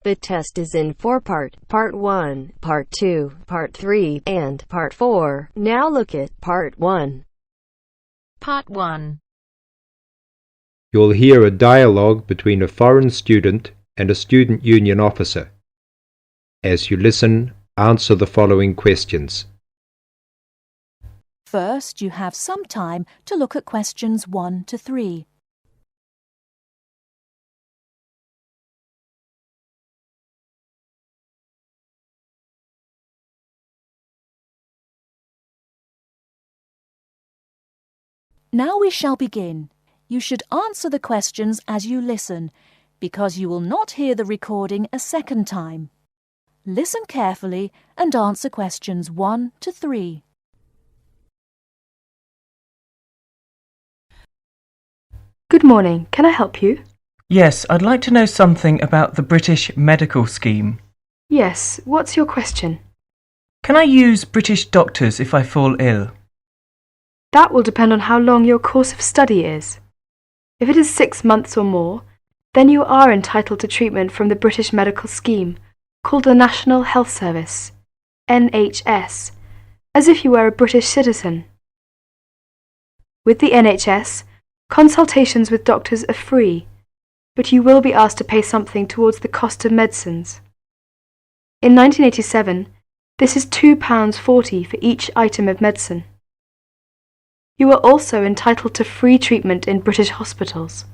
The test is in 4 parts: Part 1, Part 2, Part 3, and Part 4. Now look at Part 1. Part 1. You'll hear a dialogue between a foreign student and a student union officer. As you listen, answer the following questions. First, you have some time to look at questions 1 to 3. Now we shall begin. You should answer the questions as you listen, because you will not hear the recording a second time. Listen carefully and answer questions 1 to 3. Good morning. Can I help you? Yes, I'd like to know something about the British medical scheme. Yes. What's your question? Can I use British doctors if I fall ill? That will depend on how long your course of study is. If it is 6 months or more, then you are entitled to treatment from the British medical scheme, called the National Health Service, NHS, as if you were a British citizen. With the NHS, consultations with doctors are free, but you will be asked to pay something towards the cost of medicines. In 1987, this is £2.40 for each item of medicine. You are also entitled to free treatment in British hospitals.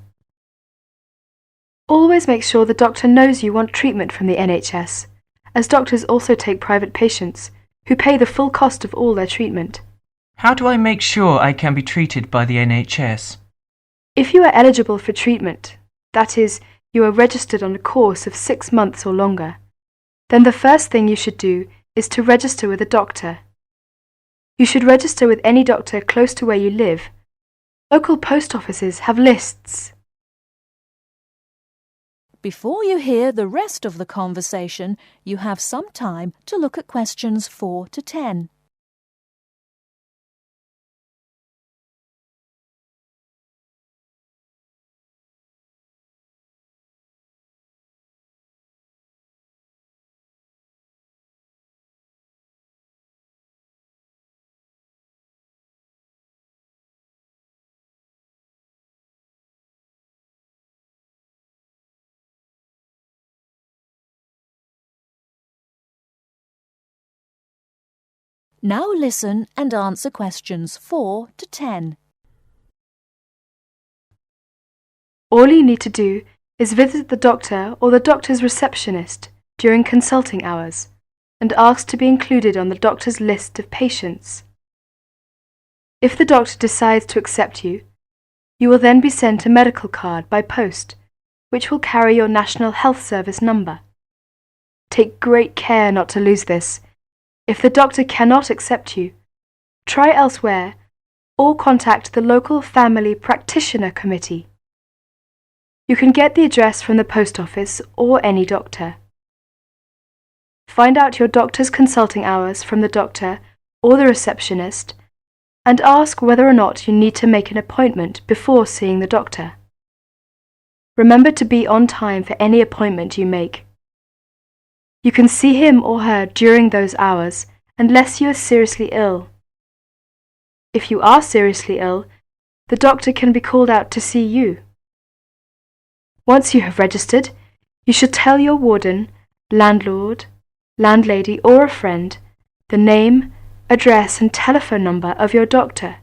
Always make sure the doctor knows you want treatment from the NHS, as doctors also take private patients, who pay the full cost of all their treatment. How do I make sure I can be treated by the NHS? If you are eligible for treatment, that is, you are registered on a course of 6 months or longer, then the first thing you should do is to register with a doctor. You should register with any doctor close to where you live. Local post offices have lists. Before you hear the rest of the conversation, you have some time to look at questions 4 to 10. Now listen and answer questions 4 to 10. All you need to do is visit the doctor or the doctor's receptionist during consulting hours and ask to be included on the doctor's list of patients. If the doctor decides to accept you, you will then be sent a medical card by post, which will carry your National Health Service number. Take great care not to lose this. If the doctor cannot accept you, try elsewhere or contact the local family practitioner committee. You can get the address from the post office or any doctor. Find out your doctor's consulting hours from the doctor or the receptionist and ask whether or not you need to make an appointment before seeing the doctor. Remember to be on time for any appointment you make. You can see him or her during those hours unless you are seriously ill. If you are seriously ill, the doctor can be called out to see you. Once you have registered, you should tell your warden, landlord, landlady or a friend the name, address and telephone number of your doctor,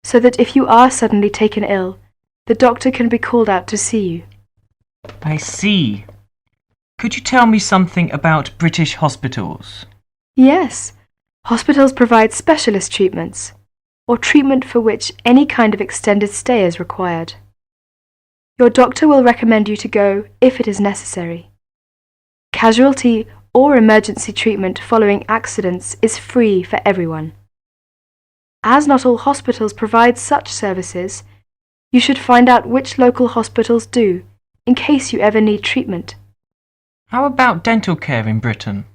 so that if you are suddenly taken ill, the doctor can be called out to see you. I see. Could you tell me something about British hospitals? Yes, hospitals provide specialist treatments, or treatment for which any kind of extended stay is required. Your doctor will recommend you to go if it is necessary. Casualty or emergency treatment following accidents is free for everyone. As not all hospitals provide such services, you should find out which local hospitals do, in case you ever need treatment. How about dental care in Britain?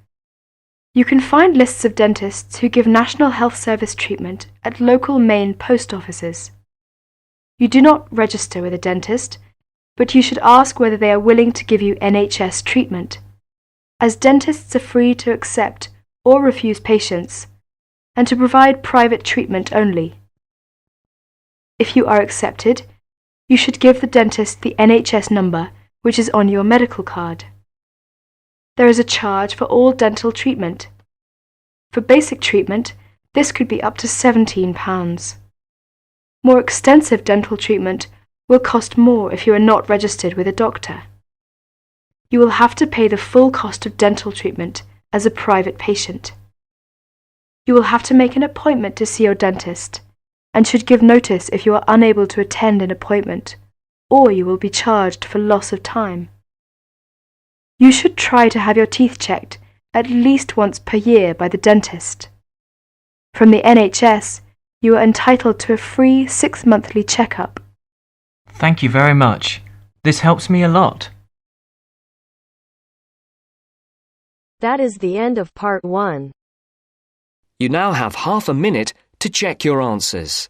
You can find lists of dentists who give National Health Service treatment at local main post offices. You do not register with a dentist, but you should ask whether they are willing to give you NHS treatment, as dentists are free to accept or refuse patients, and to provide private treatment only. If you are accepted, you should give the dentist the NHS number which is on your medical card. There is a charge for all dental treatment. For basic treatment, this could be up to £17. More extensive dental treatment will cost more if you are not registered with a doctor. You will have to pay the full cost of dental treatment as a private patient. You will have to make an appointment to see your dentist and should give notice if you are unable to attend an appointment, or you will be charged for loss of time. You should try to have your teeth checked at least once per year by the dentist. From the NHS, you are entitled to a free 6-monthly checkup. Thank you very much. This helps me a lot. That is the end of part 1. You now have half a minute to check your answers.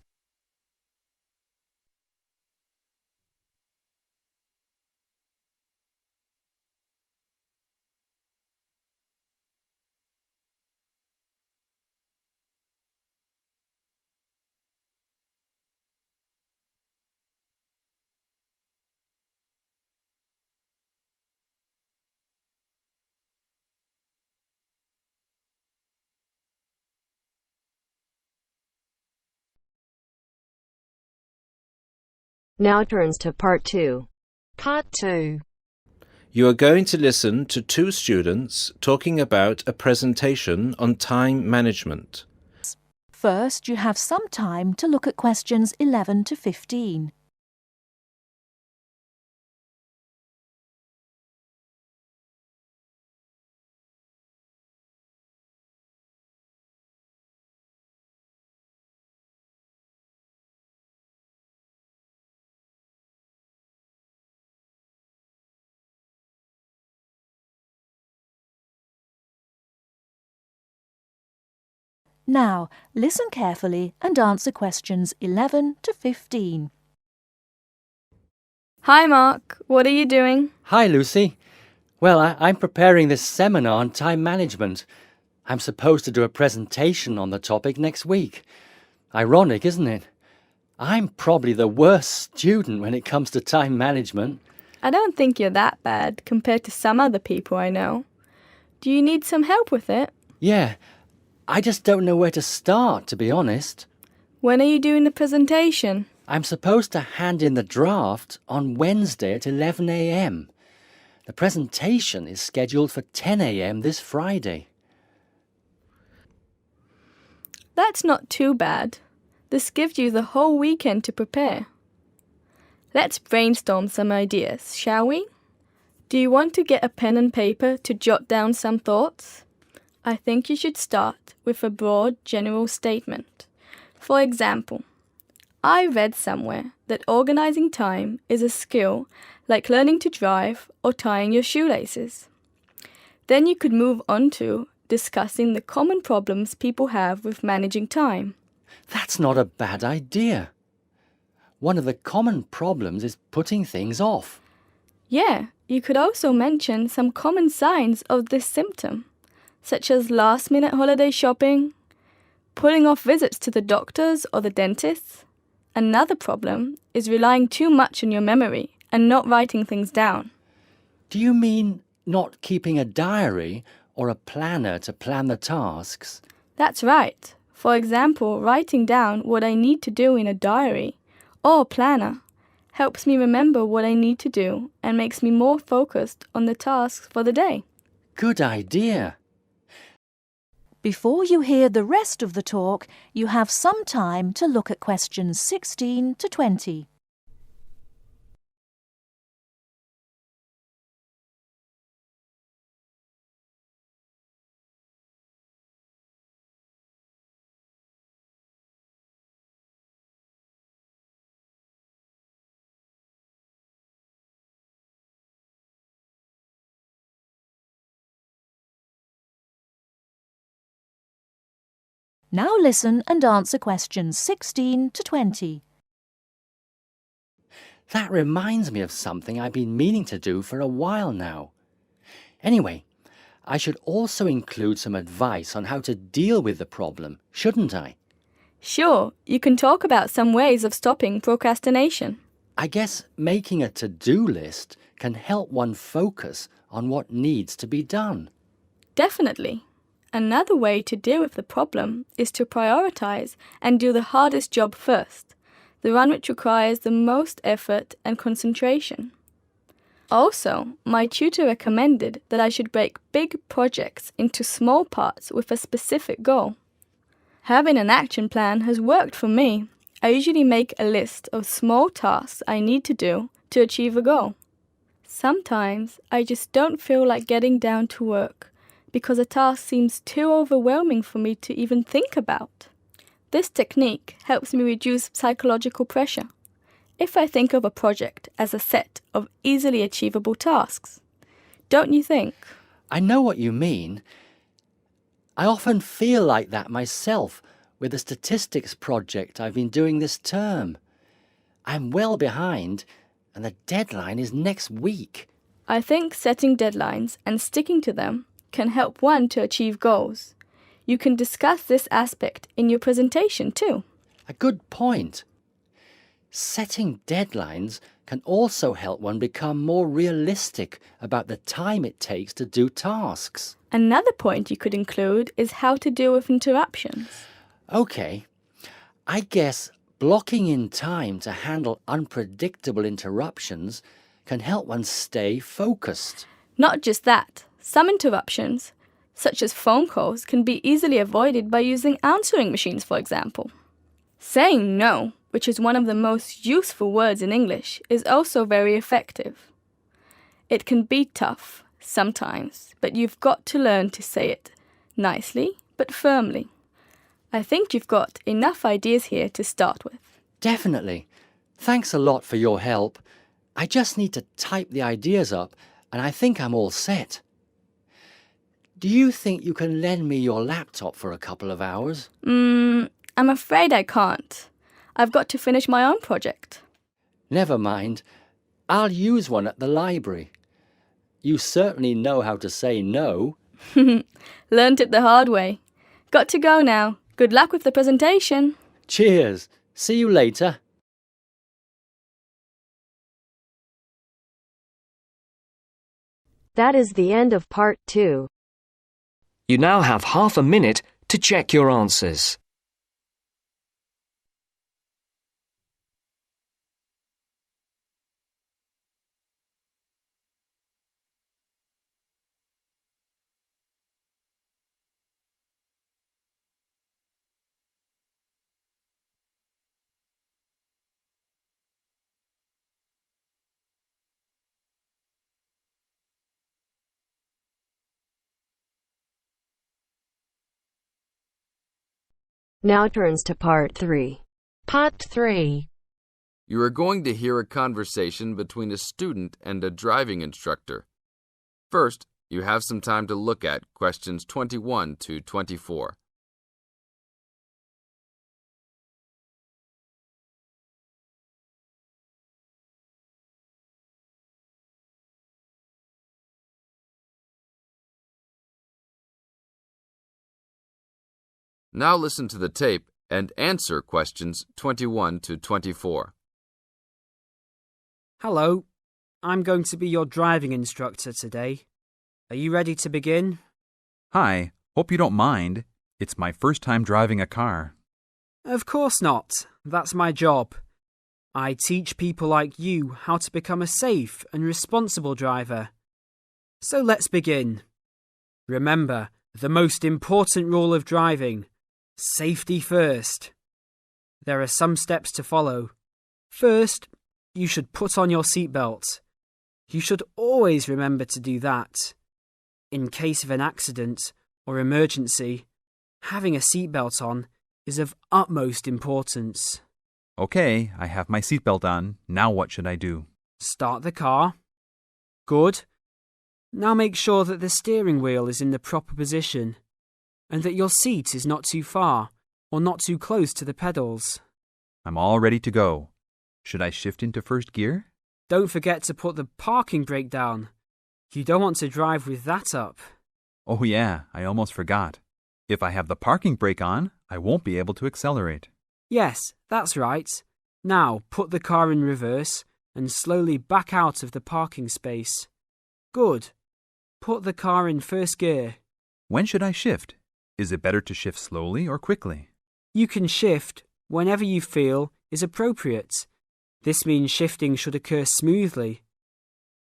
Now turns to part 2. Part 2. You are going to listen to two students talking about a presentation on time management. First, you have some time to look at questions 11 to 15. Now, listen carefully and answer questions 11 to 15. Hi Mark, what are you doing? Hi, Lucy. Well, I'm preparing this seminar on time management. I'm supposed to do a presentation on the topic next week. Ironic, isn't it? I'm probably the worst student when it comes to time management. I don't think you're that bad compared to some other people I know. Do you need some help with it? Yeah, I just don't know where to start, to be honest. When are you doing the presentation? I'm supposed to hand in the draft on Wednesday at 11 a.m. The presentation is scheduled for 10 a.m. this Friday. That's not too bad. This gives you the whole weekend to prepare. Let's brainstorm some ideas, shall we? Do you want to get a pen and paper to jot down some thoughts? I think you should start with a broad general statement. For example, I read somewhere that organizing time is a skill like learning to drive or tying your shoelaces. Then you could move on to discussing the common problems people have with managing time. That's not a bad idea. One of the common problems is putting things off. Yeah, you could also mention some common signs of this symptom, such as last-minute holiday shopping, putting off visits to the doctors or the dentists. Another problem is relying too much on your memory and not writing things down. Do you mean not keeping a diary or a planner to plan the tasks? That's right. For example, writing down what I need to do in a diary or planner helps me remember what I need to do and makes me more focused on the tasks for the day. Good idea. Before you hear the rest of the talk, you have some time to look at questions 16 to 20. Now listen and answer questions 16 to 20. That reminds me of something I've been meaning to do for a while now. Anyway, I should also include some advice on how to deal with the problem, shouldn't I? Sure, you can talk about some ways of stopping procrastination. I guess making a to-do list can help one focus on what needs to be done. Definitely. Another way to deal with the problem is to prioritize and do the hardest job first, the one which requires the most effort and concentration. Also, my tutor recommended that I should break big projects into small parts with a specific goal. Having an action plan has worked for me. I usually make a list of small tasks I need to do to achieve a goal. Sometimes I just don't feel like getting down to work because a task seems too overwhelming for me to even think about. This technique helps me reduce psychological pressure if I think of a project as a set of easily achievable tasks. Don't you think? I know what you mean. I often feel like that myself with the statistics project I've been doing this term. I'm well behind and the deadline is next week. I think setting deadlines and sticking to them can help one to achieve goals. You can discuss this aspect in your presentation too. A good point. Setting deadlines can also help one become more realistic about the time it takes to do tasks. Another point you could include is how to deal with interruptions. Okay, I guess blocking in time to handle unpredictable interruptions can help one stay focused. Not just that, some interruptions, such as phone calls, can be easily avoided by using answering machines, for example. Saying no, which is one of the most useful words in English, is also very effective. It can be tough sometimes, but you've got to learn to say it nicely but firmly. I think you've got enough ideas here to start with. Definitely. Thanks a lot for your help. I just need to type the ideas up and I think I'm all set. Do you think you can lend me your laptop for a couple of hours? I'm afraid I can't. I've got to finish my own project. Never mind. I'll use one at the library. You certainly know how to say no. Learned it the hard way. Got to go now. Good luck with the presentation. Cheers. See you later. That is the end of part 2. You now have half a minute to check your answers. Now turns to part 3. Part 3. You are going to hear a conversation between a student and a driving instructor. First, you have some time to look at questions 21 to 24. Now listen to the tape and answer questions 21 to 24. Hello, I'm going to be your driving instructor today. Are you ready to begin? Hi, hope you don't mind. It's my first time driving a car. Of course not. That's my job. I teach people like you how to become a safe and responsible driver. So let's begin. Remember, the most important rule of driving: safety first. There are some steps to follow. First, you should put on your seatbelt. You should always remember to do that. In case of an accident or emergency, having a seatbelt on is of utmost importance. Okay, I have my seatbelt on. Now what should I do? Start the car. Good. Now make sure that the steering wheel is in the proper position and that your seat is not too far or not too close to the pedals. I'm all ready to go. Should I shift into first gear? Don't forget to put the parking brake down. You don't want to drive with that up. Oh yeah, I almost forgot. If I have the parking brake on, I won't be able to accelerate. Yes, that's right. Now put the car in reverse and slowly back out of the parking space. Good. Put the car in first gear. When should I shift? Is it better to shift slowly or quickly? You can shift whenever you feel is appropriate. This means shifting should occur smoothly.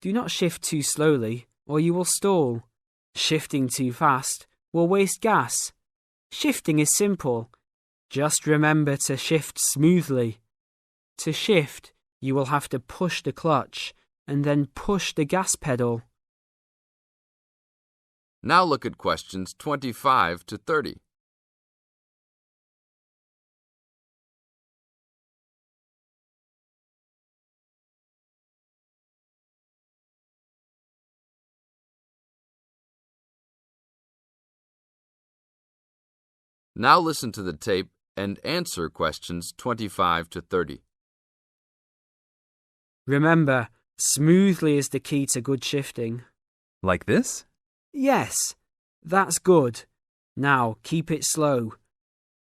Do not shift too slowly or you will stall. Shifting too fast will waste gas. Shifting is simple. Just remember to shift smoothly. To shift, you will have to push the clutch and then push the gas pedal. Now look at questions 25 to 30. Now listen to the tape and answer questions 25 to 30. Remember, smoothly is the key to good shifting. Like this? Yes, that's good. Now keep it slow.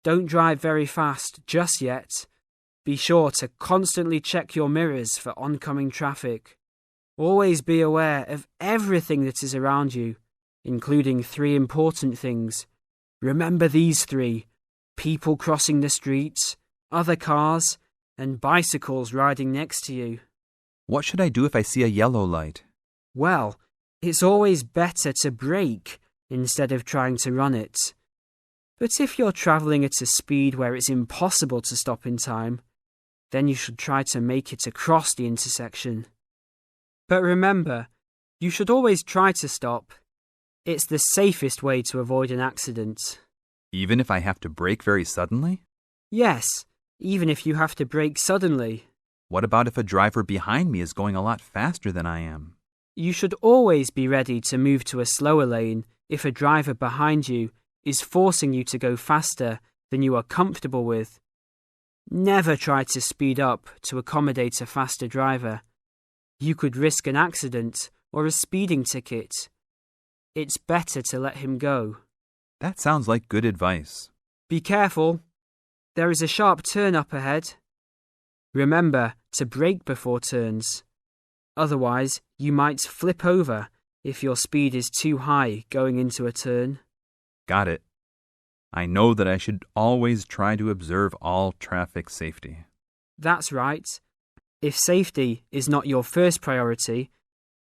Don't drive very fast just yet. Be sure to constantly check your mirrors for oncoming traffic. Always be aware of everything that is around you, including 3 important things. Remember these 3: people crossing the streets, other cars, and bicycles riding next to you. What should I do if I see a yellow light? Well, it's always better to brake instead of trying to run it. But if you're travelling at a speed where it's impossible to stop in time, then you should try to make it across the intersection. But remember, you should always try to stop. It's the safest way to avoid an accident. Even if I have to brake very suddenly? Yes, even if you have to brake suddenly. What about if a driver behind me is going a lot faster than I am? You should always be ready to move to a slower lane if a driver behind you is forcing you to go faster than you are comfortable with. Never try to speed up to accommodate a faster driver. You could risk an accident or a speeding ticket. It's better to let him go. That sounds like good advice. Be careful. There is a sharp turn up ahead. Remember to brake before turns. Otherwise, you might flip over if your speed is too high going into a turn. Got it. I know that I should always try to observe all traffic safety. That's right. If safety is not your first priority,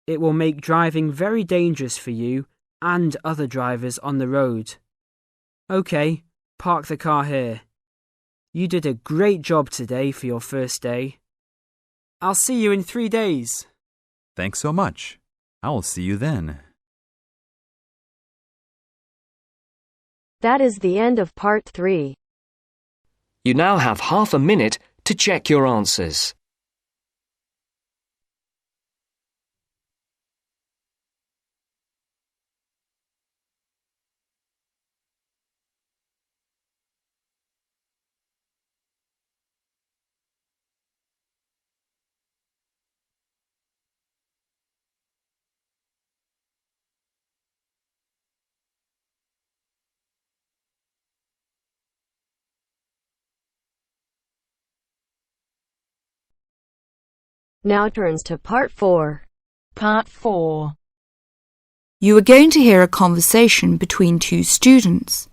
it will make driving very dangerous for you and other drivers on the road. Okay, park the car here. You did a great job today for your first day. I'll see you in 3 days. Thanks so much. I will see you then. That is the end of part 3. You now have half a minute to check your answers. Now turns to part 4. Part 4. You are going to hear a conversation between 2 students.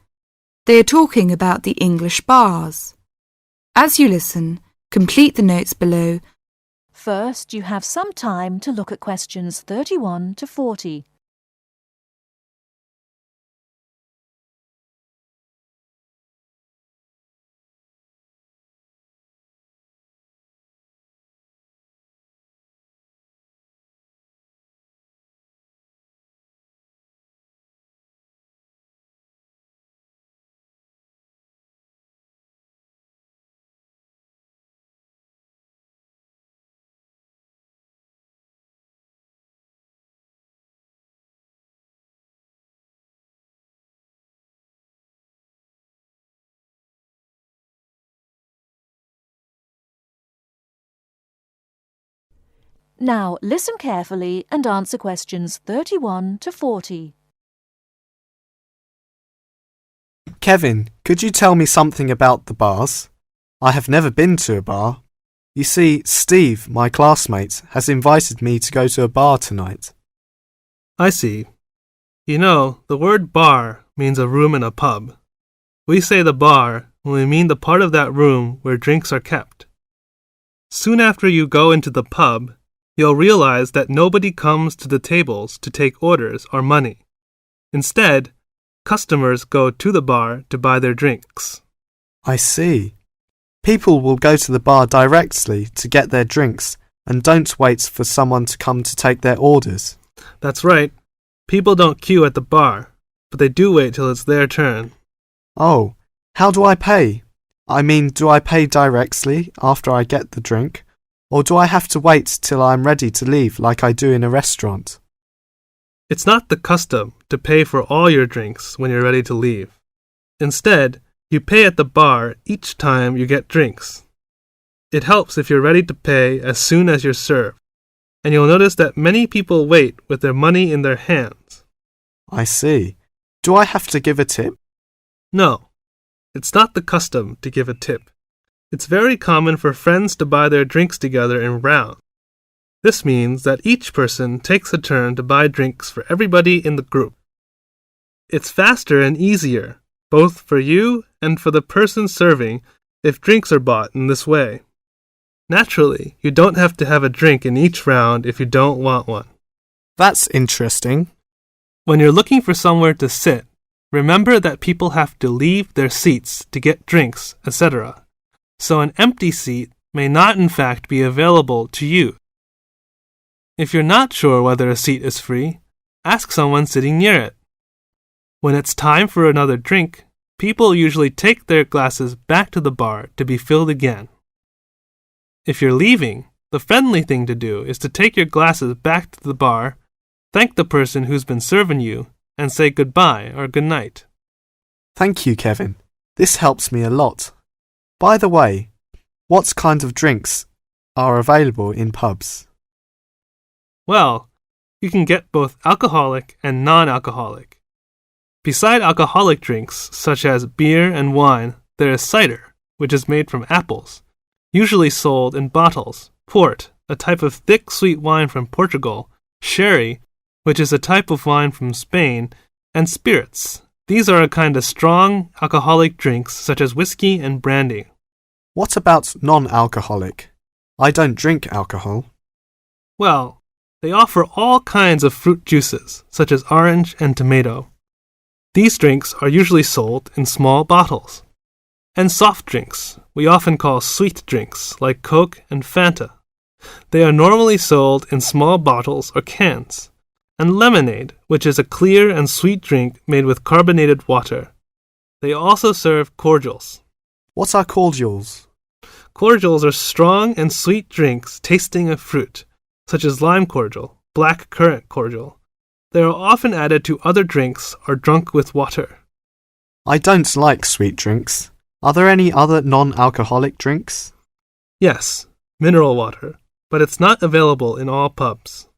They are talking about the English bars. As you listen, complete the notes below. First, you have some time to look at questions 31 to 40. Now listen carefully and answer questions 31 to 40. Kevin, could you tell me something about the bars? I have never been to a bar. You see, Steve, my classmate, has invited me to go to a bar tonight. I see. You know, the word bar means a room in a pub. We say the bar when we mean the part of that room where drinks are kept. Soon after you go into the pub, you'll realize that nobody comes to the tables to take orders or money. Instead, customers go to the bar to buy their drinks. I see. People will go to the bar directly to get their drinks and don't wait for someone to come to take their orders. That's right. People don't queue at the bar, but they do wait till it's their turn. Oh, how do I pay? I mean, do I pay directly after I get the drink, or do I have to wait till I'm ready to leave like I do in a restaurant? It's not the custom to pay for all your drinks when you're ready to leave. Instead, you pay at the bar each time you get drinks. It helps if you're ready to pay as soon as you're served, and you'll notice that many people wait with their money in their hands. I see. Do I have to give a tip? No, it's not the custom to give a tip. It's very common for friends to buy their drinks together in rounds. This means that each person takes a turn to buy drinks for everybody in the group. It's faster and easier, both for you and for the person serving, if drinks are bought in this way. Naturally, you don't have to have a drink in each round if you don't want one. That's interesting. When you're looking for somewhere to sit, remember that people have to leave their seats to get drinks, etc. So an empty seat may not in fact be available to you. If you're not sure whether a seat is free, ask someone sitting near it. When it's time for another drink, people usually take their glasses back to the bar to be filled again. If you're leaving, the friendly thing to do is to take your glasses back to the bar, thank the person who's been serving you, and say goodbye or good night. Thank you, Kevin. This helps me a lot. By the way, what kind of drinks are available in pubs? Well, you can get both alcoholic and non-alcoholic. Beside alcoholic drinks, such as beer and wine, there is cider, which is made from apples, usually sold in bottles, port, a type of thick sweet wine from Portugal, sherry, which is a type of wine from Spain, and spirits. These are a kind of strong alcoholic drinks such as whiskey and brandy. What about non-alcoholic? I don't drink alcohol. Well, they offer all kinds of fruit juices, such as orange and tomato. These drinks are usually sold in small bottles. And soft drinks, we often call sweet drinks, like Coke and Fanta. They are normally sold in small bottles or cans. And lemonade, which is a clear and sweet drink made with carbonated water. They also serve cordials. What are cordials? Cordials are strong and sweet drinks tasting of fruit, such as lime cordial, black currant cordial. They are often added to other drinks or drunk with water. I don't like sweet drinks. Are there any other non-alcoholic drinks? Yes, mineral water, but it's not available in all pubs.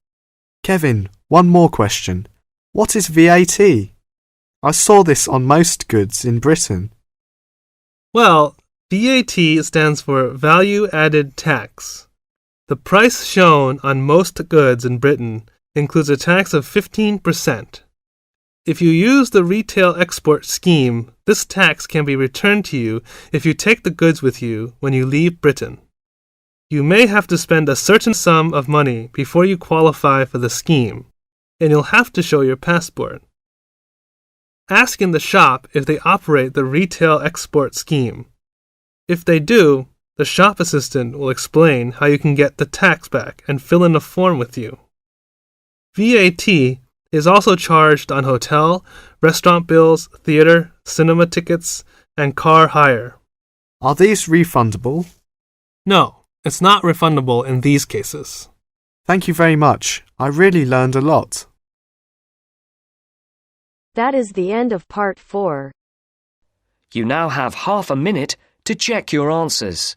Kevin, one more question. What is VAT? I saw this on most goods in Britain. Well, VAT stands for Value Added Tax. The price shown on most goods in Britain includes a tax of 15%. If you use the retail export scheme, this tax can be returned to you if you take the goods with you when you leave Britain. You may have to spend a certain sum of money before you qualify for the scheme, and you'll have to show your passport. Ask in the shop if they operate the retail export scheme. If they do, the shop assistant will explain how you can get the tax back and fill in a form with you. VAT is also charged on hotel, restaurant bills, theater, cinema tickets, and car hire. Are these refundable? No, it's not refundable in these cases. Thank you very much. I really learned a lot. That is the end of part 4. You now have half a minute to check your answers.